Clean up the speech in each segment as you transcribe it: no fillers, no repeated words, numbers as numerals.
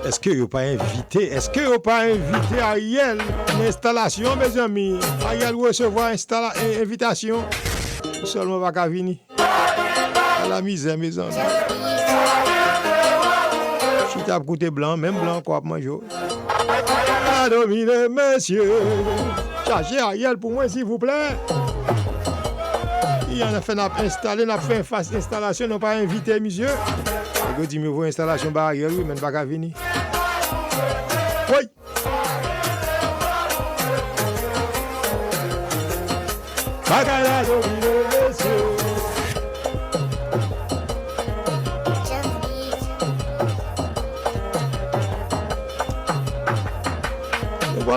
Est-ce que vous pas invité? Est-ce que vous pas invité Ariel une installation, mes amis? Ariel recevoir invitation. Seulement pas qu'à venir. À la misère, mes amis. Si tu as coûté blanc, même blanc, quoi, manger. À dominer, messieurs. Chargez Ariel pour moi, s'il vous plaît. Il en a fait installer, on a fait une installation, on n'a pas invité, monsieur. Il dit, mais vous installation par Ariel, oui, mais pas qu'à venir. Oui. Bacala dominer, messieurs.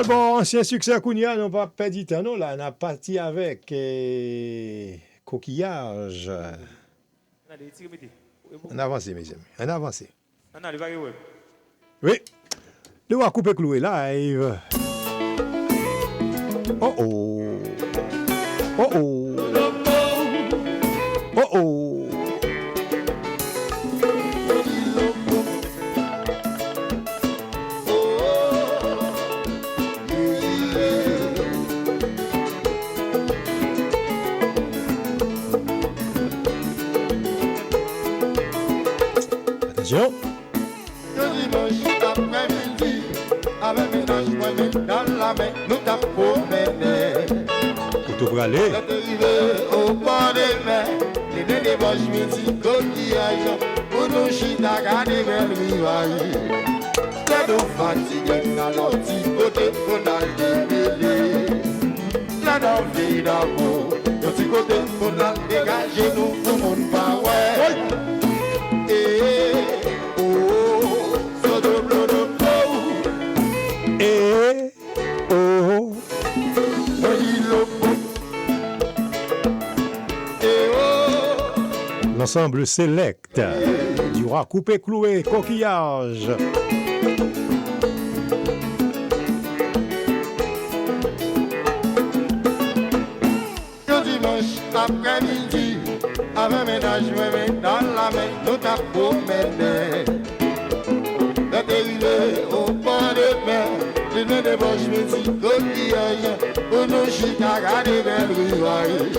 Bon, ancien succès Kounia, on va pas dit non là, on a parti avec coquillage. On avance, mes amis, on avance. Oui, nous va couper cloué live. Oh oh, oh oh, oh oh. Le dimanche après-midi, avec ménage, moi-même dans la main, nous t'as promené. Pour te braler. Quand arrivé au bord des mers, les deux débauches midi, coquillage, pour nous chita, garder belle rivaille. Quand nous fatigués dans l'autre côté, on a le débélé. Là dans le pays d'amour, de l'autre côté, on a dégagé nous pour mon power. L'ensemble select du roi coupé cloué coquillage. Le dimanche après-midi, avec ménage, moi-même dans la main, nous t'as promené. Quand arrivé au bord de mer, les deux débauches midi, coquillage, pour nous chita, garder belle rivaille.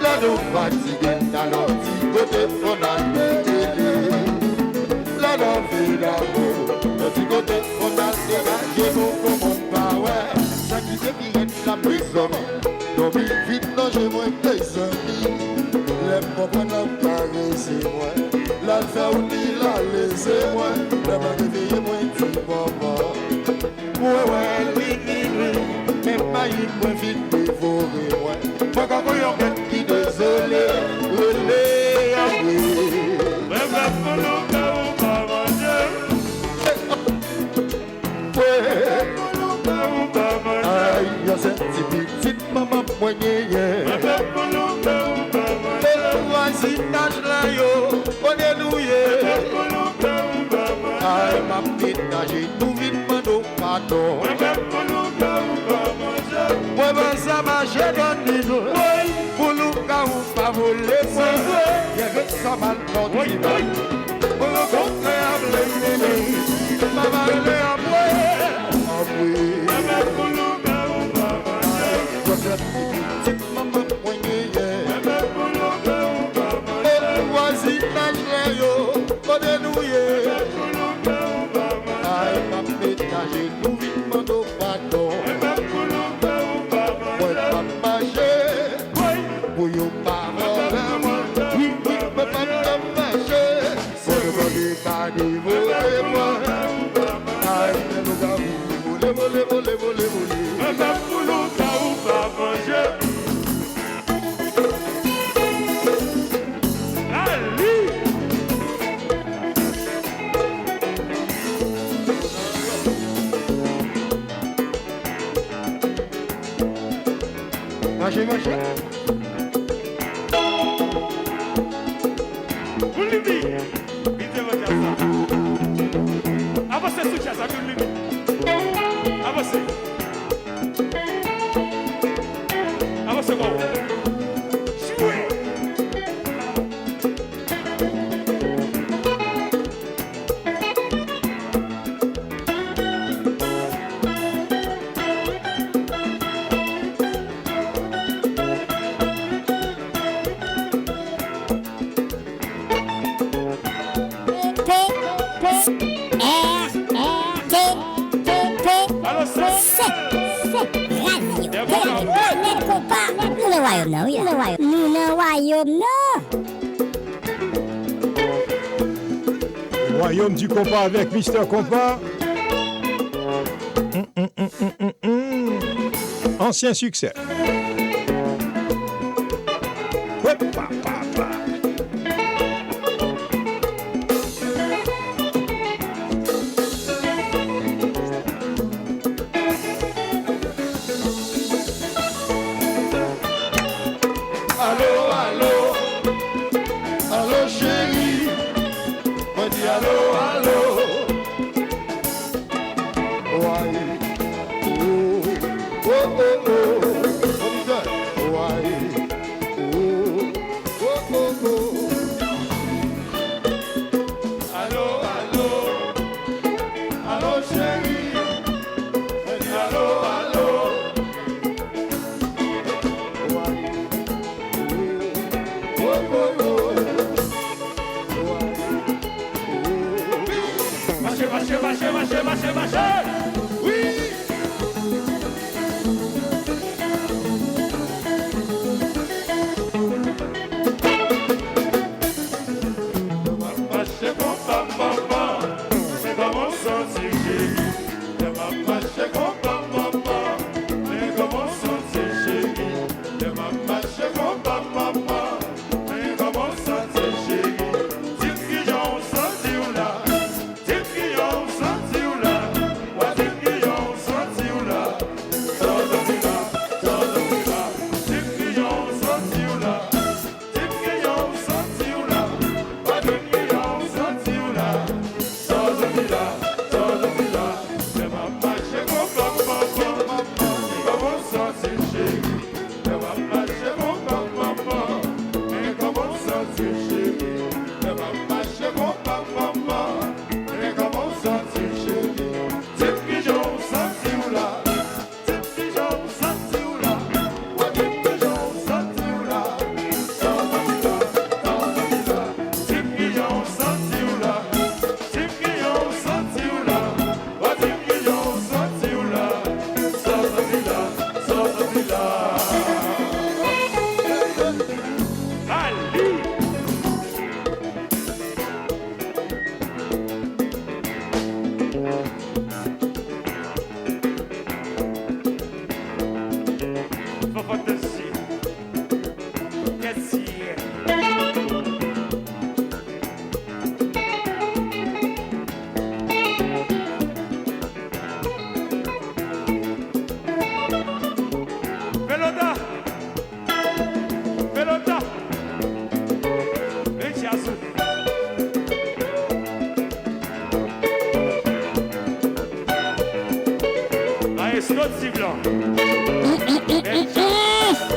Là nous fatigués dans notre petit côté, on a le délai. Là dans le pays d'amour, notre petit côté, on a dégagé nous comme on power. Ça qui se vient la prison, donc vite non j'ai moins des amis. Les papas n'ont pas laissé moi, la fait ou ni la laissé moi, la pas réveillé moi du papa. Ouais, oui, mais pas une point vite dévoré moi. Moi quand on y a qui désolé, relé à oui. Mais va pour nous faire ou pas manger. Ouais, pour nous faire ou pas manger. Aïe, y'a cette petite maman poignée. Mais va pour nous faire ou pas manger. Et voici tâche là yo, on est nouillé. Mais va pour nous faire ou pas manger. Aïe, ma petite nage, tout vite mando pardon. Mais va pour nous faire ou pas manger. Moi ben ça marche dans les deux. Pour nous car ou pas voler moi. Y'a que ça mal dans le divan. Pour le contraire les pas mal à moi. Ah oui. Mais pour nous car ou pas manger. Y'a cette petite maman poignée. Mais pour nous car ou pas manger. Voici ta yo, on est nouillé. Mais pour nous car ou pas manger. Aïe ma petite nage, tout vite mando pardon. Your power, oui, oui, me pas m'empêcher. C'est le carnivore et moi. Aïe, nous avons volé. Mais même pour nous, ça ou pas manger. Allez! Marchez. Avancez sous chasse, à une limite. Avancez. Avancez, bon. Jouez. royaume, non, oui. Nous, dans le royaume, non. Royaume du compas avec Mister Compas. Ancien succès. Ouais, pa, pa, pa. Allô, allô, allô chérie, on dit allô, allô. Ouais, oh, oh, oh, oh, on dit ça. Ouais, oh, oh, oh, oh. Allô, allô, allô chérie, on dit allô, allô. Marchez. Oui. Marchez, papa, c'est comment sentir chérie. Marchez, papa, mais comment sentir chérie. Marchez, papa, mais comment sentir chérie.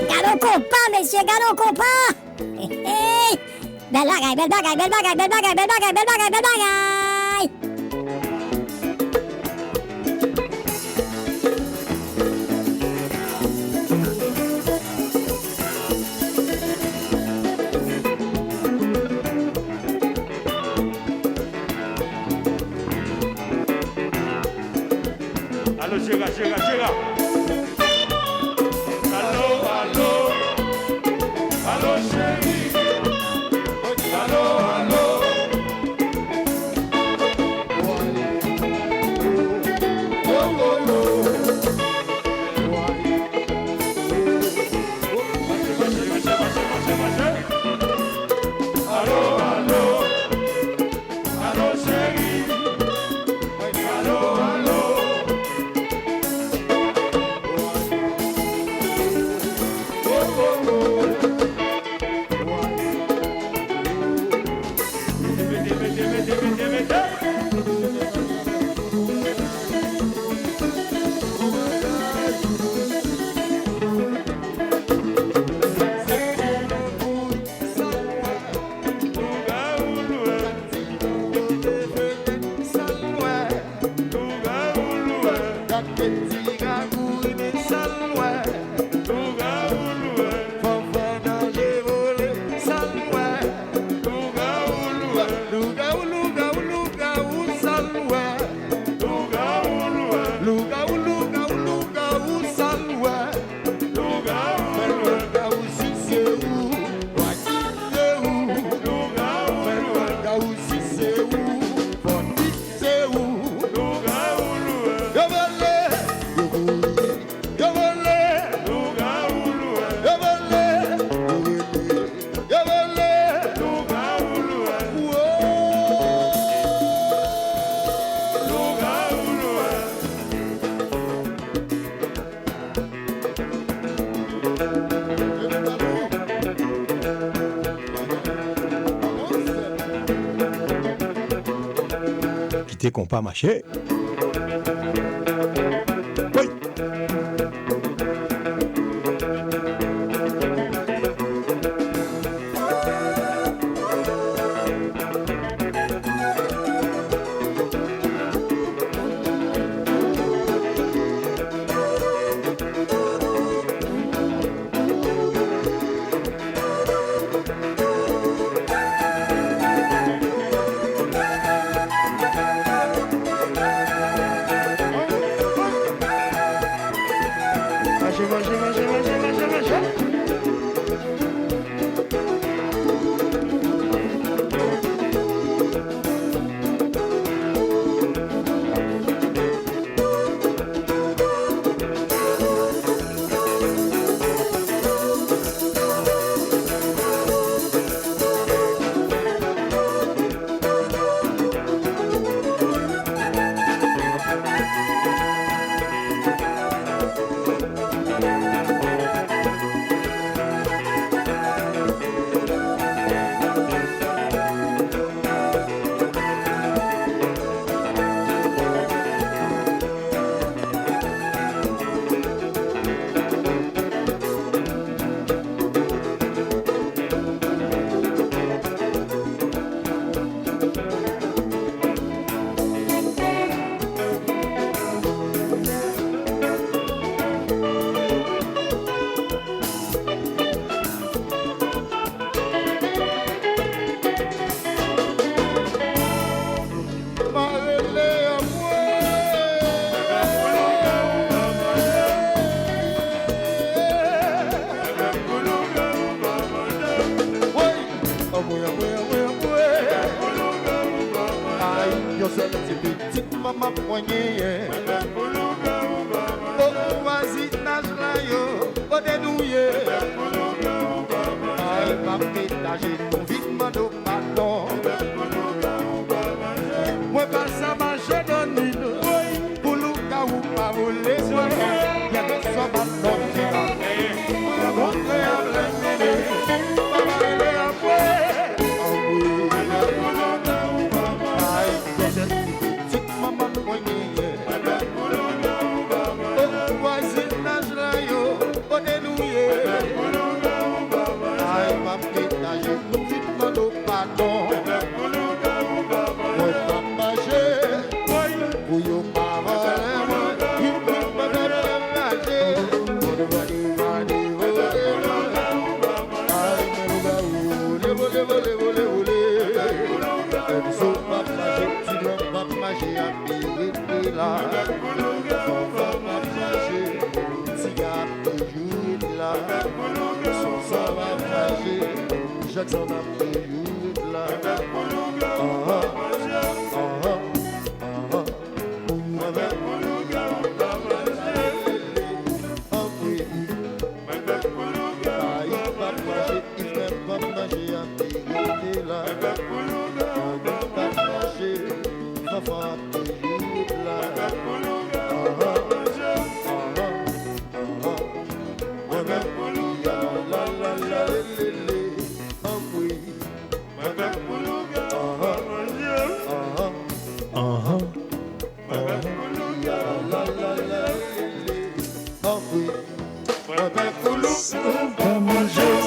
Galon compas, messieurs, galon compas. Belle bagaille, belle bagaille, belle bagaille, belle bagaille, belle bagaille, belle bagaille, belle bagaille. Allô, chega. Allô, chérie. Allô. éviter qu'on pas marcher. Oui.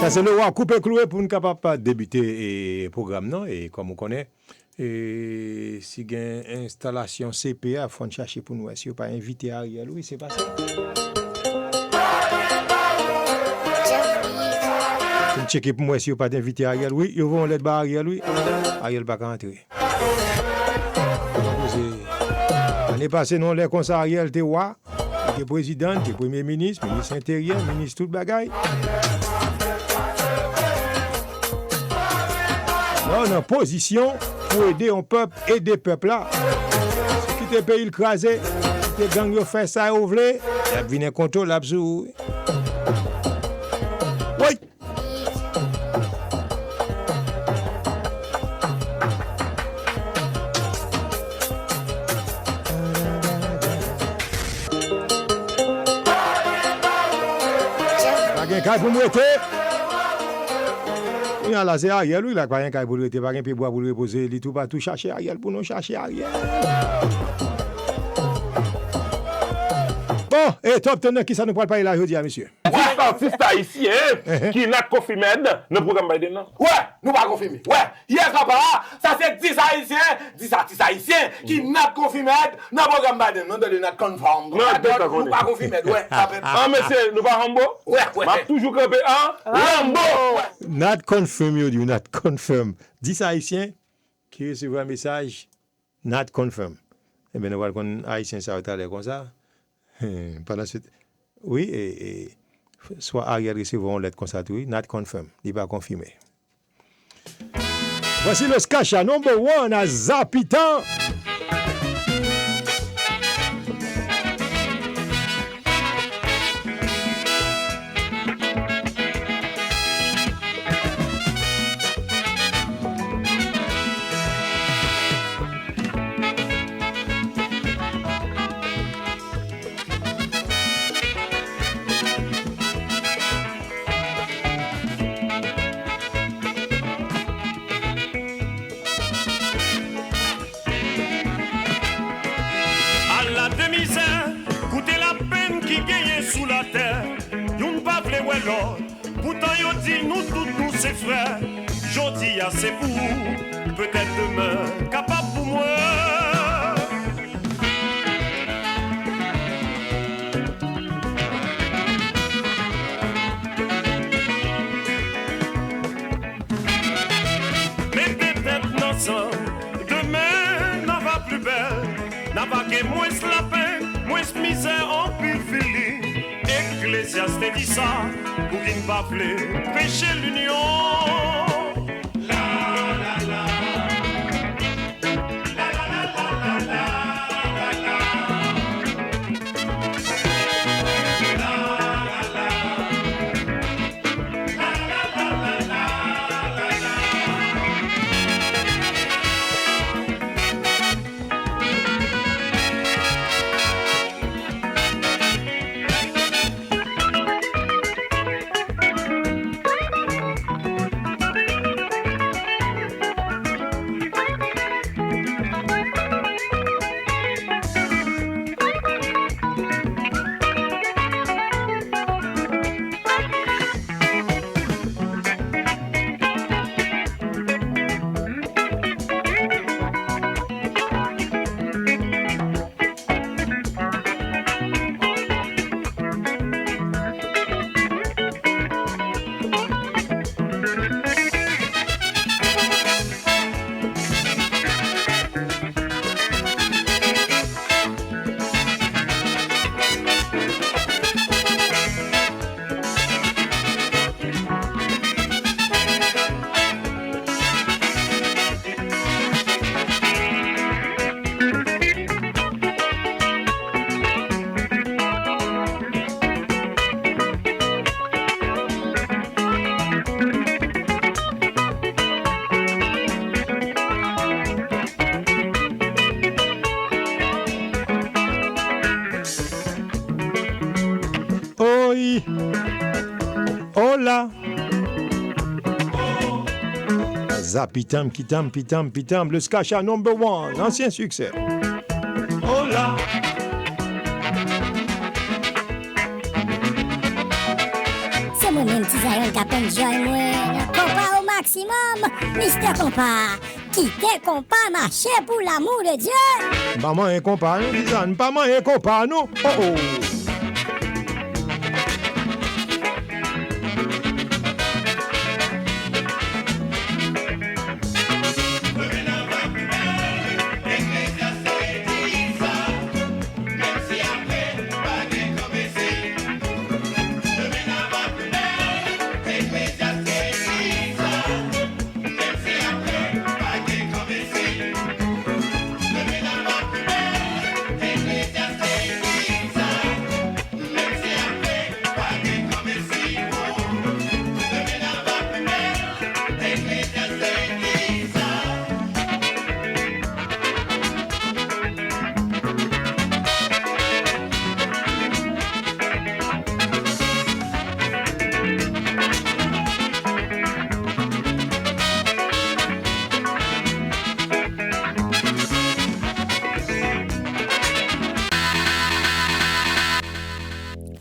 Ça c'est le roi coupé cloué pour nous capable débuter le programme non et comme on connaît et si il y a une installation CPA faut chercher pour nous si on pas invité Ariel oui c'est pas ça. On checker pour moi si on pas invité Ariel oui ils vont l'aide Ariel oui Ariel pas rentrer. L'année passée non les comme ça Ariel était roi, était président, était premier ministre, ministre intérieur, ministre toute bagaille. On est en position pour aider un peuple, aider le peuple là. Si tu es pays écrasé, si tu gang fait ça ou vle, il y a bien un contrôle là-dessous. Oui. Pas de pour m'aider. Oui, là, c'est Ariel, oui, là, pas rien qu'à pour le pas rien pour le reposer, il tout pas tout chercher Ariel pour nous chercher Ariel. Bon, et top tenant qui ça nous parle pas là aujourd'hui, monsieur. Ouais, artiste haïtien qui n'a confirmé dans le programme Biden. Ouais, nous pas confirmé. Ouais, hier papa, ça c'est 10 haïtiens, 10 artistes haïtiens qui n'a confirmé dans le programme Biden. Non, de not confirm. Non, nous pas confirmé. Ouais, ah monsieur, nous pas Rambo? Ouais, ouais. M'a toujours campé Rambo. Not confirm, you do not confirm. 10 haïtiens qui reçoivent un message, not confirm. Eh bien, nous voyons qu'on haïtien ça va aller comme ça. Par la suite, oui, et soit Ariel recevoir une lettre comme ça, oui, not confirm, il n'est pas confirmé. Voici le Skacha number 1 à Zapitan. Sous la terre, yon pa vle wè l'autre. Pourtant yon dit nous tous nous c'est frères. Jodi a c'est pour, peut-être demain capable pour moi. Mettez tête ensemble, demain n'en va plus belle. N'a pas que moins la peine, moins misère en plus fili. Ecclésiaste dit ça, pour qu'il ne pas prêcher l'union. La la la, la la la la la la Hola. Zapitam, kitam, pitam, pitam, le Skacha number 1, ancien succès. Hola. C'est moi-même qui Zion qui appelle join moi. Compas au maximum, Mister Compas. Quittez Compas, marcher pour l'amour de Dieu. Maman est compas, nous disons, maman est compas, nous. Oh oh.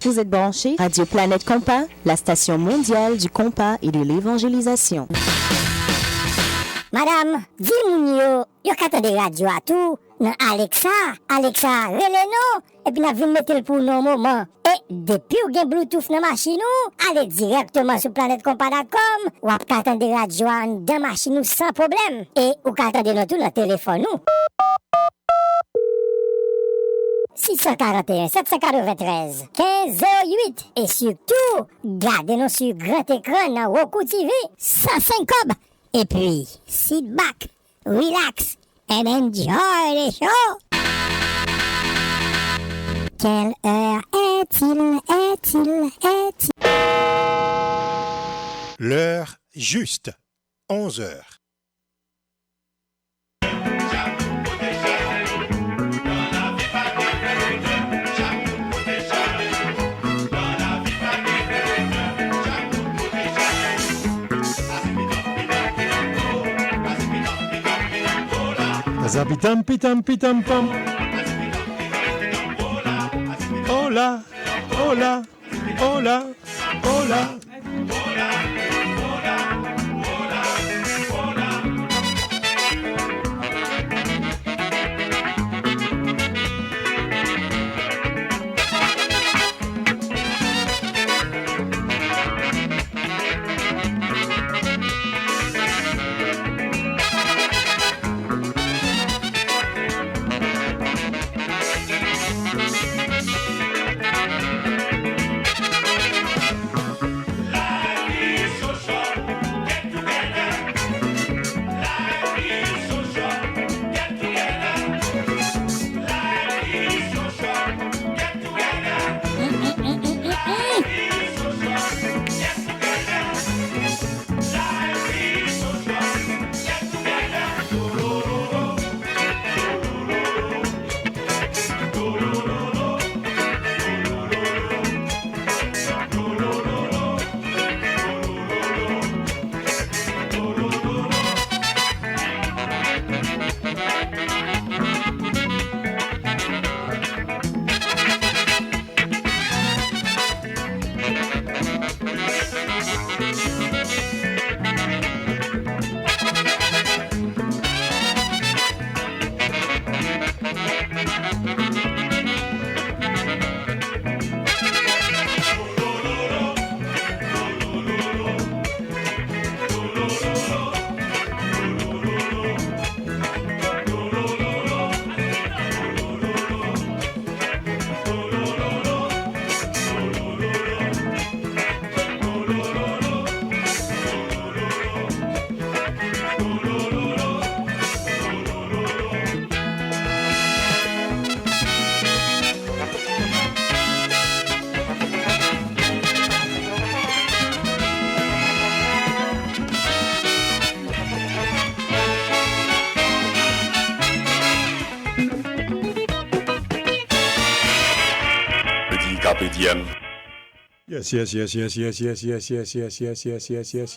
Vous êtes branchés Radio Planète Compas, la station mondiale du compas et de l'évangélisation. Madame, dis-moi, yo kata de radio à tout, nan Alexa, relez-nous, et puis n'a vu mettre le pour nos moments. Et depuis ou gen Bluetooth dans machine ou, allez directement sur planetecompas.com, ou ap kata de radio dans machine ou sans problème. Et ou kata de nous tout dans téléphone ou. 641 793 1508 et surtout, gardez-nous sur grand écran dans Roku TV 105 cob. Et puis, sit back, relax and enjoy les shows. Quelle heure est-il? L'heure juste, 11 heures. Zapitam pitam pitam pam. Hola, hola, hola, hola.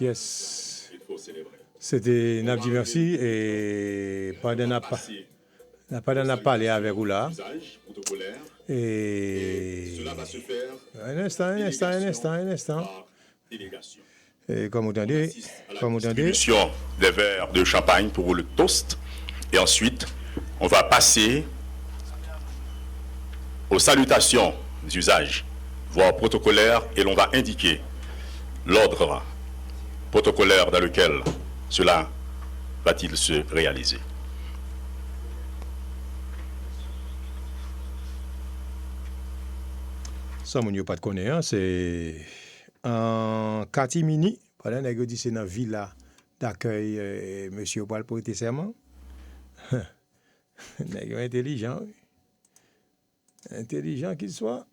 Yes. C'était Nabdi merci et pendant n'a pas parlé avec vous là. Et un instant. Et comme vous entendez. Distribution des verres de champagne pour le toast. Et ensuite, on va passer aux salutations d'usage, voire protocolaires, et l'on va indiquer l'ordre protocolaire dans lequel cela va-t-il se réaliser. Ça, mon yo pas de connaître, c'est en catimini, pendant que dit c'est dans villa d'accueil monsieur Paul pour être serment. Nèg intelligent qu'il soit.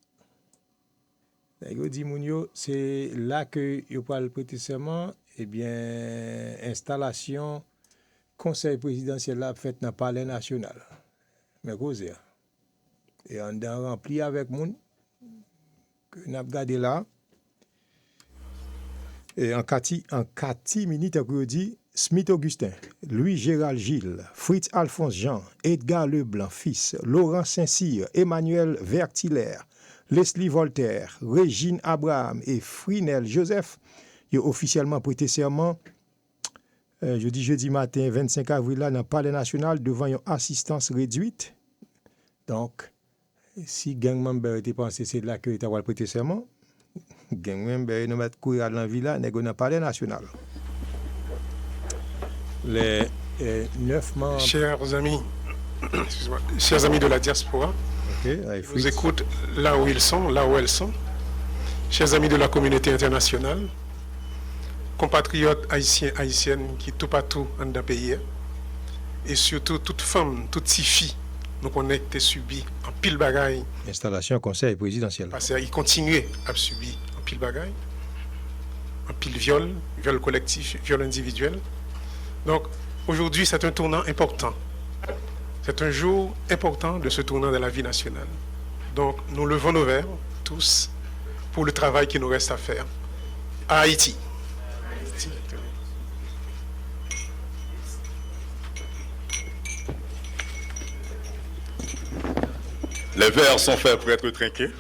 Nèg dit mon yo c'est là que yo parle prêter serment, eh bien installation conseil présidentiel là fait dans palais national. Mais causer. Et on a rempli avec moun que nous avons gardé là. Et en catimini, tu as dit Smith Augustin, Louis Gérald Gilles, Fritz Alphonse Jean, Edgar Leblanc fils, Laurent Saint-Cyr, Emmanuel Vertilaire, Leslie Voltaire, Régine Abraham et Frinel Joseph ont officiellement prêté serment jeudi matin 25 avril là dans le Palais national devant une assistance réduite. Donc, si gang member était pensé c'est là que tu vas prêter serment, gang member nous mettre courir dans la ville là, dans le Palais national. Les 9 membres. Chers amis de la diaspora, je vous écoute là où ils sont, là où elles sont. Chers amis de la communauté internationale, compatriotes haïtiens, haïtiennes qui tout partout en d'un pays, et surtout toute femme, toute si fille, nous connectent et subit en pile bagaille. Installation conseil présidentiel. Parce qu'ils continuent à subir en pile bagaille, en pile viol collectif, viol individuel. Donc aujourd'hui c'est un tournant important. C'est un jour important de ce tournant de la vie nationale. Donc nous levons nos verres tous pour le travail qui nous reste à faire à Haïti. Les verres sont faits pour être trinqués,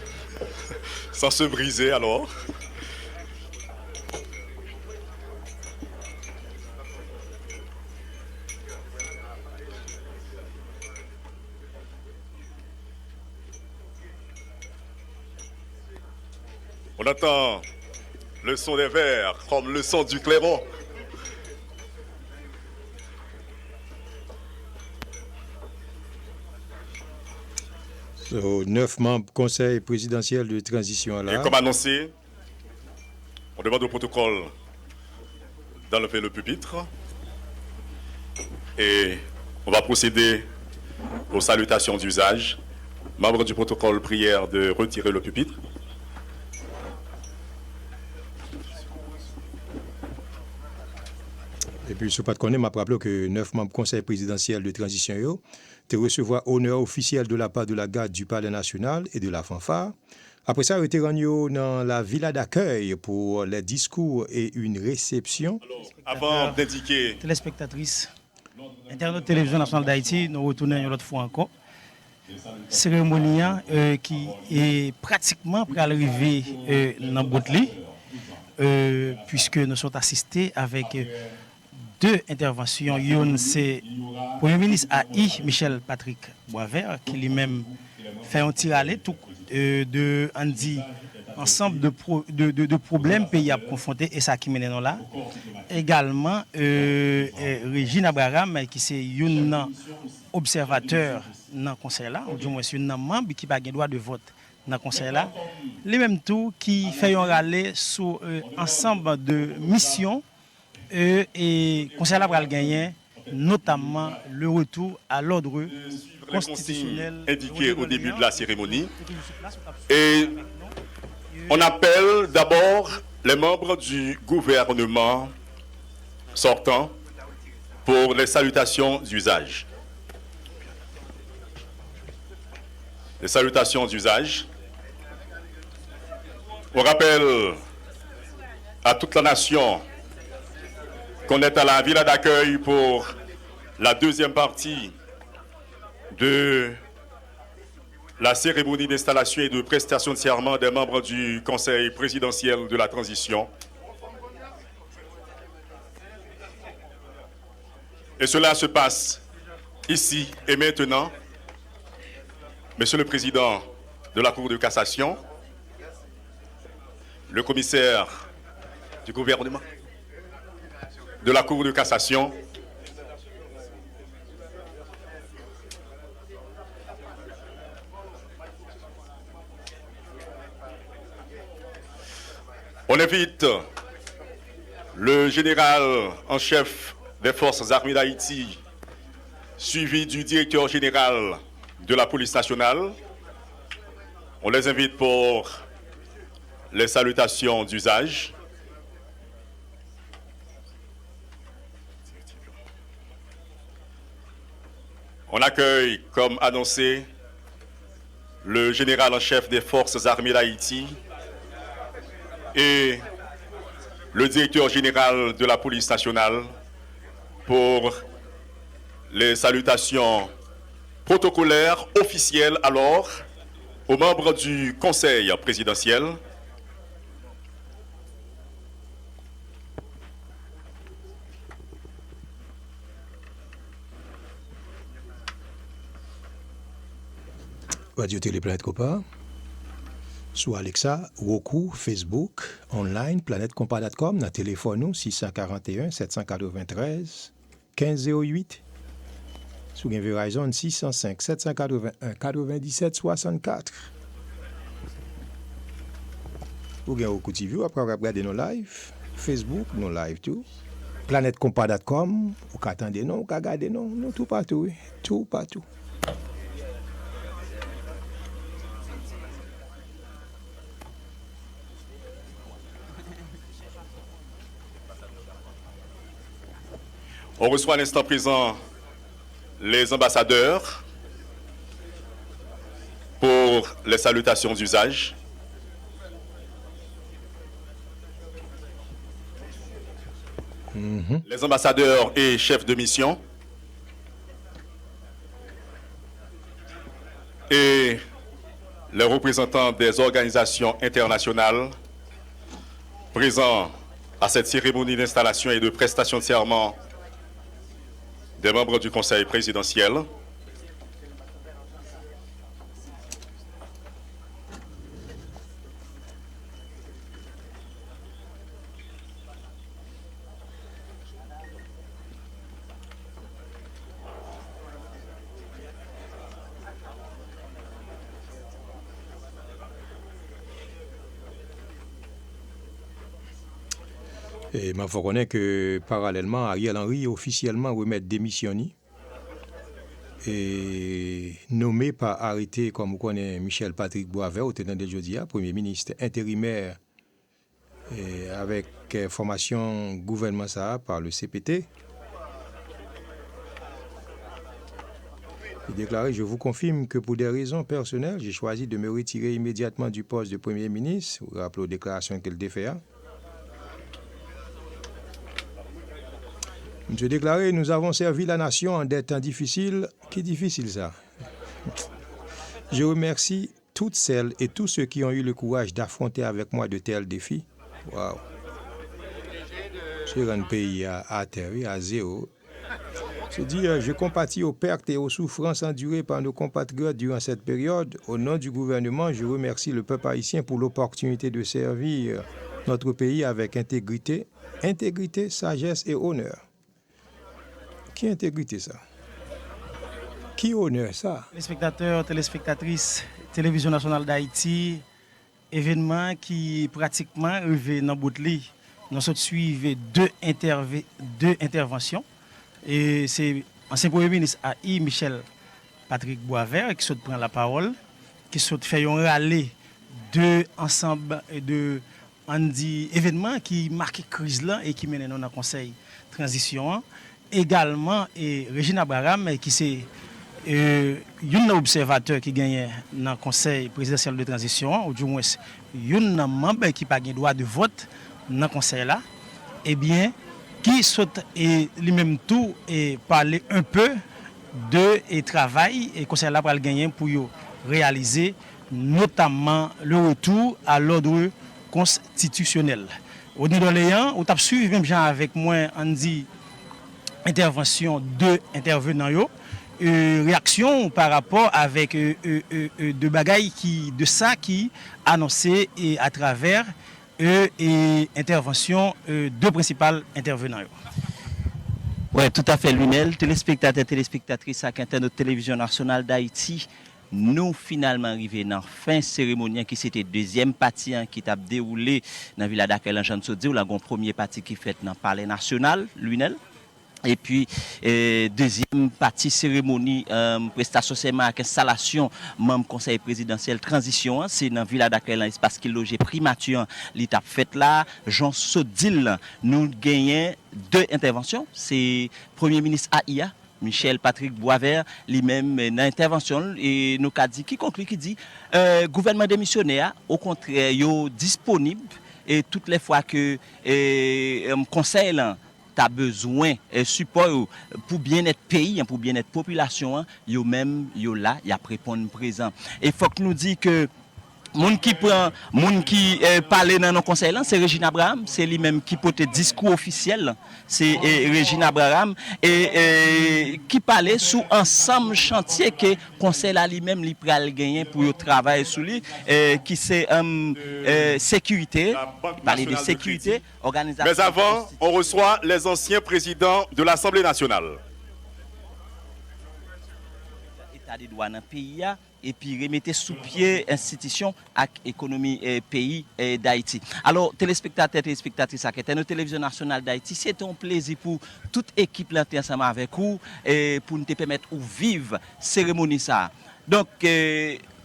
sans se briser alors. On entend le son des verres comme le son du clairon. So, 9 membres conseil présidentiel de transition là. Et comme annoncé, on demande au protocole d'enlever le pupitre et on va procéder aux salutations d'usage. Membres du protocole, prière de retirer le pupitre. Et puis, je ne sais pas de connaître, je rappelle que 9 membres conseil présidentiel de transition te recevoir honneur officiel de la part de la garde du Palais national et de la fanfare. Après ça, ils étaient rendus dans la villa d'accueil pour les discours et une réception. Alors, avant d'indiquer... Téléspectatrices, internautes télévision nationale d'Haïti, nous retournons une autre fois encore. Cérémonie qui est pratiquement pour arriver dans Boutli, puisque nous sommes assistés avec... deux interventions. Une, c'est le Premier ministre AI, Michel Patrick Boisvert, qui lui-même fait un tir à l'étoile de ensemble de problèmes pays à confronter et ça qui mène là. Également, Régine Abraham, qui c'est un observateur dans le conseil là, ou du moins c'est un membre qui n'a pas de droit de vote dans le conseil là. Les mêmes tout qui fait un rallye sur ensemble de missions. Et conseil là va gagner notamment le retour à l'ordre constitutionnel indiqué au début de la cérémonie. Et on appelle d'abord les membres du gouvernement sortant pour les salutations d'usage. Les salutations d'usage. On rappelle à toute la nation qu'on est à la villa d'accueil pour la deuxième partie de la cérémonie d'installation et de prestation de serment des membres du Conseil présidentiel de la transition. Et cela se passe ici et maintenant. Monsieur le Président de la Cour de cassation, le commissaire du gouvernement de la Cour de cassation, on invite le général en chef des forces armées d'Haïti, suivi du directeur général de la police nationale. On les invite pour les salutations d'usage. On accueille, comme annoncé, le général en chef des forces armées d'Haïti et le directeur général de la police nationale pour les salutations protocolaires officielles alors aux membres du Conseil présidentiel, Radio Téléplanète Compa, sur Alexa, Roku, Facebook, online, planètecompa.com, dans téléphone nous 641 793 1508, sur Verizon 605 781 97 64. Ou bien Roku TV, après regarder nos live, Facebook, nos live tout, planètecompa.com, ou qu'attendez nous, ou qu'regardez nous, tout partout, oui. Tout partout. On reçoit à l'instant présent les ambassadeurs pour les salutations d'usage. Les ambassadeurs et chefs de mission et les représentants des organisations internationales présents à cette cérémonie d'installation et de prestation de serment des membres du Conseil présidentiel. Et je reconnais que parallèlement, Ariel Henry officiellement remet démissionné et nommé par arrêté, comme vous connaissez, Michel Patrick Boisvert, au tenant de Jodia, Premier ministre intérimaire et avec formation gouvernement ça par le CPT. Il déclarait: je vous confirme que pour des raisons personnelles, j'ai choisi de me retirer immédiatement du poste de Premier ministre. Vous rappelez aux déclarations qu'elle défait. Je déclarais: nous avons servi la nation en des temps difficiles. Qui difficile ça? Je remercie toutes celles et tous ceux qui ont eu le courage d'affronter avec moi de tels défis. Waouh! C'est un pays à terre, à zéro. Je dis, je compatis aux pertes et aux souffrances endurées par nos compatriotes durant cette période. Au nom du gouvernement, je remercie le peuple haïtien pour l'opportunité de servir notre pays avec intégrité, sagesse et honneur. Qui intégrité ça? Qui honneur ça? Téléspectateurs, téléspectatrices, Télévision nationale d'Haïti, événement qui pratiquement arrivé dans Boutli. Nous avons suivi deux interventions. Et c'est l'ancien Premier ministre AI, Michel Patrick Boisvert, qui prend la parole, qui fait un rallye de ensemble de événements qui marquent la crise là et qui mènent dans le conseil transition. Également, et Régine Abraham, qui c'est un observateur qui gagne dans le conseil présidentiel de transition, ou du moins, un membre qui n'a pas de droit de vote dans le conseil là, eh bien, qui saute et lui-même tout et parler un peu de travail et conseil là pour le gagner pour réaliser notamment le retour à l'ordre constitutionnel. Au niveau de l'Éan, on t'a suivi même gens avec moi on dit intervention de intervenants réaction par rapport avec de bagailles qui annoncé et à travers et intervention de principales intervenants. Oui, tout à fait, Lunel. Téléspectateurs, téléspectatrices à notre télévision nationale d'Haïti, nous finalement arrivés dans la fin cérémonie qui c'était deuxième partie qui a déroulé dans la ville d'Akel en Jean-Sodi, où la première partie qui fait dans le palais national, Lunel. Et puis, deuxième partie cérémonie, prestation serment avec installation, membre conseil présidentiel transition, c'est dans la ville d'Akel, espace qui loge primature, l'étape faite là, Jean Sodil, nous gagnons deux interventions, c'est Premier ministre AIA, Michel Patrick Boisvert, lui-même dans l'intervention, et nous a dit, qui conclut, qui dit, gouvernement démissionnaire, au contraire, est disponible, et toutes les fois que conseil là, tu as besoin de support pour bien-être pays, pour bien-être population, yo même yo là, y a répondre présent. Et faut que nous dit que moun qui parle dans nos conseils là, c'est Régine Abraham, c'est lui-même qui porte discours officiel, c'est Régine Abraham et qui parlait sous ensemble chantier que conseil là lui-même li pral gagner pour travailler sur lui qui c'est sécurité, parler de sécurité, organisation. Mais avant, on reçoit les anciens présidents de l'Assemblée nationale. État des droits dans le pays et puis remettre sous pied institution et économie pays d'Haïti. Alors, téléspectateurs, téléspectatrices, à nos télévision nationale d'Haïti, c'est un plaisir pour toute équipe là ensemble avec vous et pour nous permettre de vivre cérémonie ça. Donc,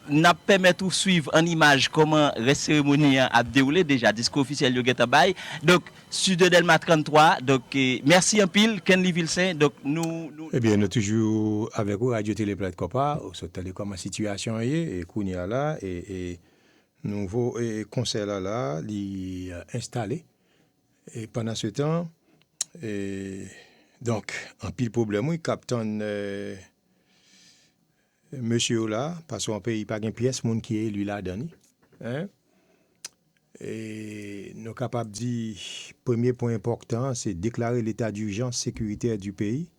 nous permettre de suivre en image comment la cérémonie a déroulé déjà, discours officiel de Getabay. Donc, Studio Delma 33, donc merci un pile, Kenly Vilsain. Donc, nous... Eh bien, nous toujours avec vous, Radio Téléplate Copa, au télécom la situation est, et Kounia là, et nouveau conseil là, installé. Et pendant ce temps, donc, un pile problème, oui, capitaine... Monsieur là, parce qu'on paye pas une pièce, moun qui est lui là donné. Hein? Et nous sommes capables de dire, premier point important, c'est déclarer l'état d'urgence sécuritaire du pays.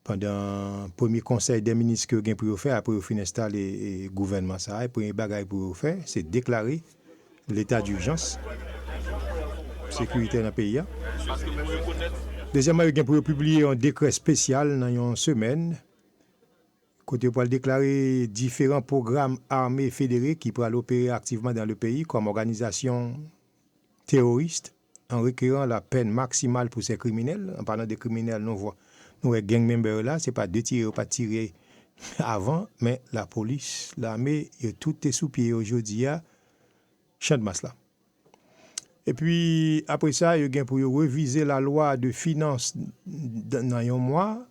Pendant le premier conseil des ministres que vous avez pour faire, après vous finissez installer le gouvernement, ça, le premier bagage pour vous faire, c'est déclarer l'état d'urgence sécuritaire dans le pays. Deuxièmement, vous avez pour publier un décret spécial dans une semaine. Côté pour déclarer différents programmes armés fédérés qui pourraient opérer activement dans le pays comme organisation terroriste en requérant la peine maximale pour ces criminels. En parlant de criminels, nous gang members là, c'est pas de tirer ou pas tirer avant, mais la police, l'armée, tout est sous pied aujourd'hui à champ de masse là. Et puis après ça, il y a pour réviser la loi de finances dans un mois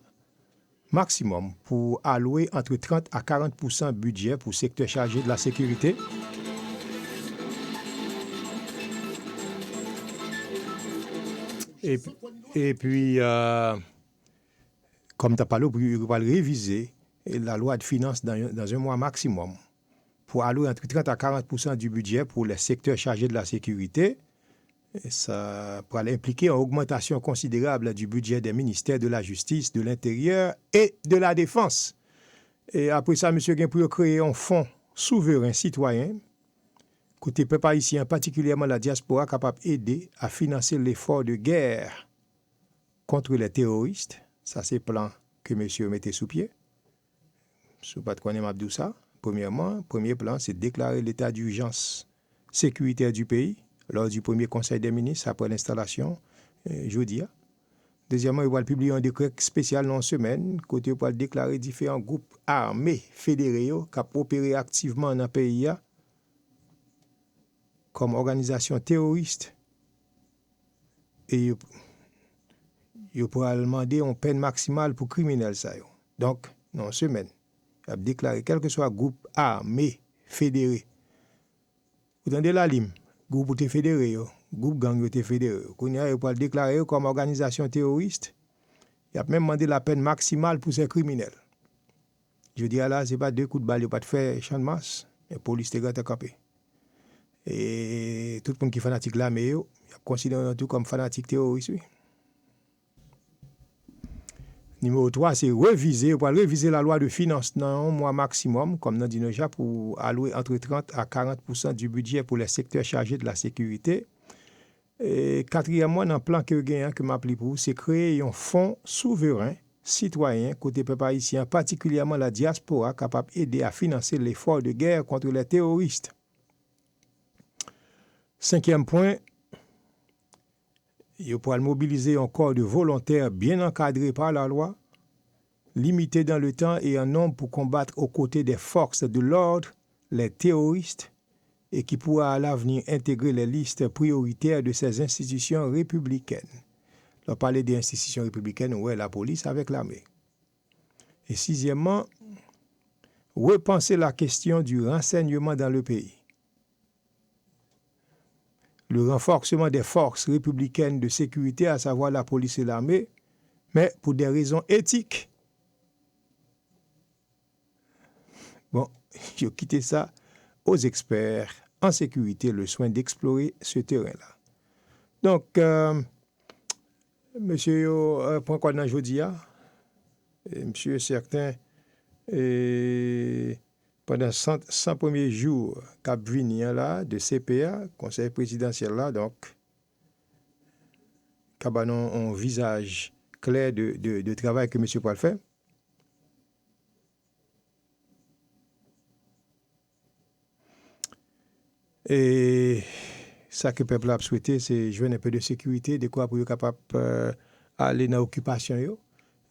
maximum pour allouer entre 30 à 40% budget pour le secteur chargé de la sécurité. Et puis, comme tu as parlé, il va réviser la loi de finances dans un mois maximum pour allouer entre 30 à 40% du budget pour le secteur chargé de la sécurité. Et ça pourrait impliquer une augmentation considérable du budget des ministères de la Justice, de l'Intérieur et de la Défense. Et après ça, M. Guin créer un fonds souverain citoyen, côté peuple haïtien, particulièrement la diaspora, capable d'aider à financer l'effort de guerre contre les terroristes. Ça, c'est le plan que M. mettait sous pied. Je ne sais pas de quoi on dit ça. Premièrement, premier plan, c'est déclarer l'état d'urgence sécuritaire du pays lors du premier conseil des ministres après l'installation jeudi. Deuxièmement, il va publier un décret spécial dans une semaine, côté pour déclarer différents groupes armés fédérés qui opèrent activement dans le pays comme organisation terroriste. Et il pourra demander une peine maximale pour criminels. Donc, dans une semaine, il a déclaré quel que soit groupe armé fédéré. Vous entendez la lime? Groupe fédéré, groupe gang fédéré. Qu'on a pour déclarer comme organisation terroriste, il a même demandé la peine maximale pour ces criminels. Je dis là, c'est pas 2 coups de balle, il pas de faire champ de masse, la police est campé. Et tout le monde qui est fanatique là, mais il a considéré tout comme fanatique terroriste. Oui. Numéro 3, c'est réviser la loi de finances dans un mois maximum, comme nous dit déjà, pour allouer entre 30 à 40% du budget pour les secteurs chargés de la sécurité. Et quatrièmement, dans le plan que m'a appelé pour, c'est créer un fonds souverain citoyen côté peuple haïtien, particulièrement la diaspora, capable d'aider à financer l'effort de guerre contre les terroristes. 5e point, il pourra mobiliser un corps de volontaires bien encadré par la loi, limité dans le temps et en nombre pour combattre aux côtés des forces de l'ordre les terroristes et qui pourra à l'avenir intégrer les listes prioritaires de ces institutions républicaines. On parlait des institutions républicaines, ouais, la police avec l'armée. Et 6e, repenser la question du renseignement dans le pays. le renforcement des forces républicaines de sécurité, à savoir la police et l'armée, mais pour des raisons éthiques. Bon, j'ai quitté ça aux experts en sécurité, le soin d'explorer ce terrain-là. Donc, monsieur, point quoi dans Jodia, monsieur certain, pendant 100 premiers jours cap vini là de CPA, conseil présidentiel là, donc cabanon un visage clair de travail que monsieur Paul fait. Et ça que le peuple a souhaité, c'est jouer un peu de sécurité, de quoi pour être capable aller dans l'occupation.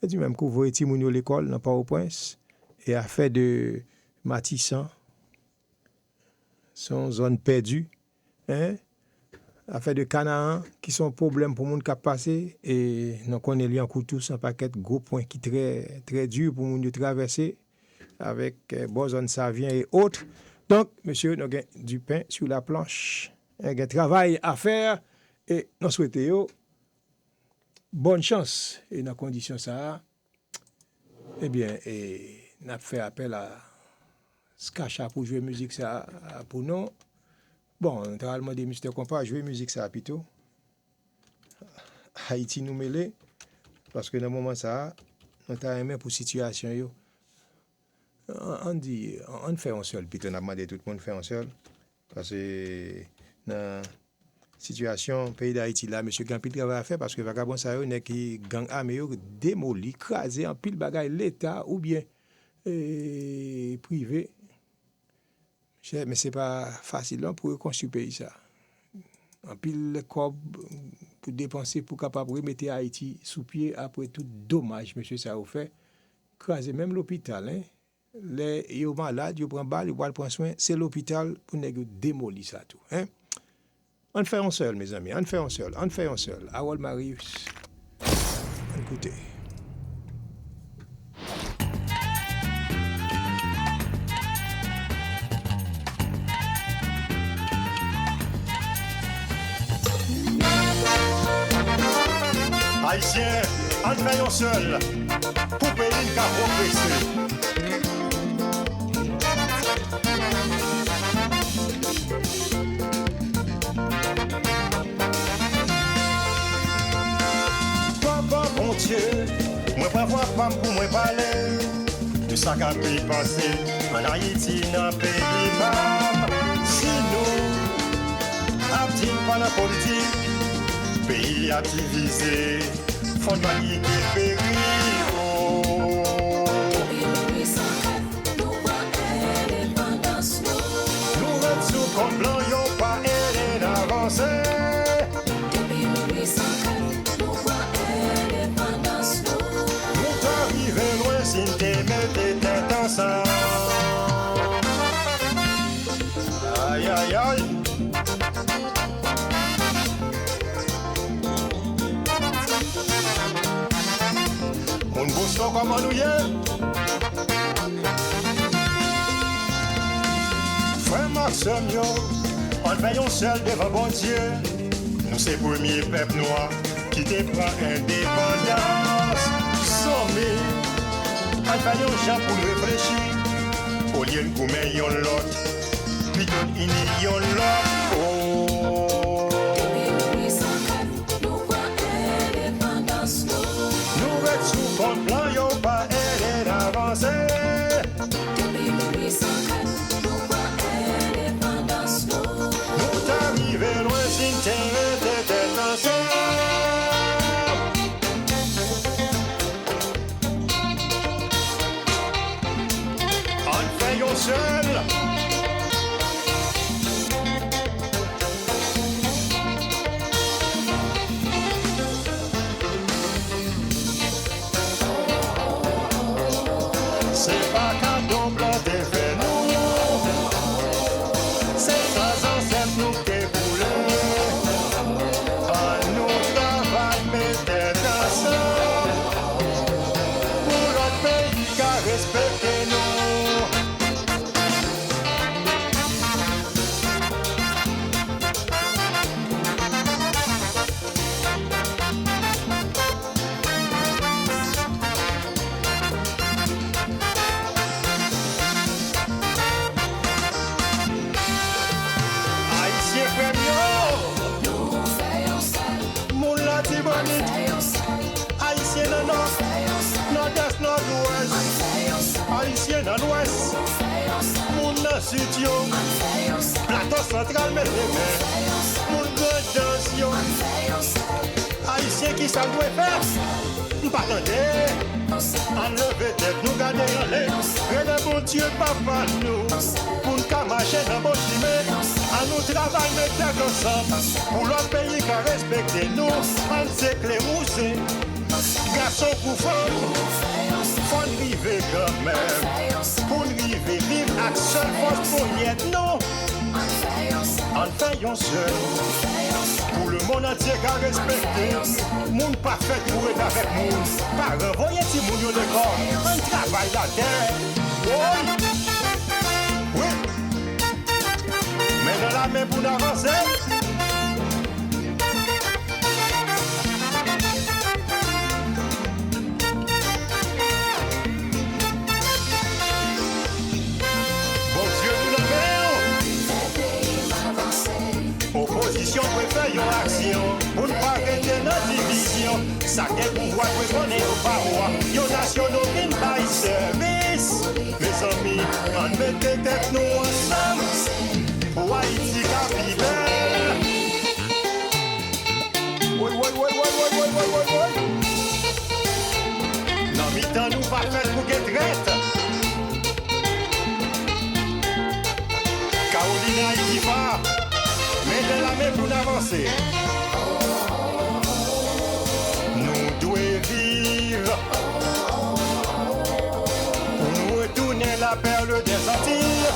Et du même coup, vous voyez Timounio l'école dans Port-au-Prince et a fait de Matissan son zone perdue, hein? A fait de Canaan qui sont problèmes pour le monde qui a passé et nous connaissons encore tous un paquet de gros points qui très très dur pour le monde de traverser avec Bozon Savien et autres. Donc, monsieur, nous avons du pain sur la planche. Il y a un travail à faire et nous souhaitons bonne chance. Et dans les conditions ça, eh bien, nous avons fait appel à Skacha pour jouer musique ça pour nous. Bon, naturellement, des mystères qu'on pas jouer musique ça plutôt. Haïti nous mêler parce que dans le moment ça, nous avons aimé pour situation yo. On dit, on fait un seul, puis on a demandé tout le monde fait un seul. Parce que dans la situation pays d'Haïti, là, M. Gampil travaille à faire parce que vagabond, ça y est, qui gang armé, démoli, crasé en pile bagaille l'État ou bien privé. Mais ce n'est pas facile pour reconstruire le pays, ça. En pile corps pour dépenser, pour capable remettre Haïti sous pied après tout dommage, monsieur, ça a fait. Craser même l'hôpital, hein. Les yo malades, yo prend balle, yo prend soin, c'est l'hôpital pour nèg démolir ça tout, hein. On fait un seul, mes amis, on fait un seul. Harold Marius. Écoutez. Haïtien, on fait un seul pour payer le cas progresser. Moi pas voir femme pour moi parler de ça qu'a pu passer en Haïti dans pays mam. Si nous actifs pas la politique, pays a divisé, faut pas y périr. Nous restons comme blanc, y'ont pas aidé d'avancer. Aïe aïe aïe. Mon bosse comme nous y est. Frère Maxime yo, on veillons seul devant bon Dieu. Nous c'est premier peuple noir qui te prend indépendance. Sommé. On fait un gens pour réfléchir. Au lieu de gommer yon l'autre, plutôt une yon l'autre. Oh. Nous restons comme blanc, yon pas aidé d'avancer. Nous t'arrivons loin si t'es dansé. Seul. C'est pas cadeau blanc des faits nous. C'est pas ancêtre nous qui voulons. À nous travail mettez dans ça. Pour notre pays qu'à respecter nous. Haïtien dans nord, nord-est, nord-ouest, haïtien dans l'ouest, moun dans sud yo, plateau central met les mains, moun grand danse yo, haïtien qui ça doit faire, pas attendez, enlever tête nous garder en l'air, regarde bon Dieu papa nous, pour nous marcher dans bon chemin, à nous travailler mettre tête ensemble, pour leur pays qui respecte nous, on sait que les mousses. Garçon pour femme, faut river quand même. Pour river, vivre avec seule force pour y être, non. En faisant seul. Pour le monde entier qui respecte. Monde pas fait pour être avec nous. Pas renvoyer si moun yo le corps. On travaille la terre. Oui. Oui. Mais dans la main pour avancer. Opposition préfère une action pour ne pas arrêter notre division. Ça quel pouvoir peut donner aux parois. Yon nationaux qui ne baillent service. Mes amis, on met des têtes nous ensemble. Pour Haïti capitale. Oui. Non, mi-temps nous pas fait pour qu'être reste. Carolina Haïti-Fa. Mettez la main pour avancer. Nous devons vivre pour nous retourner la perle des Antilles.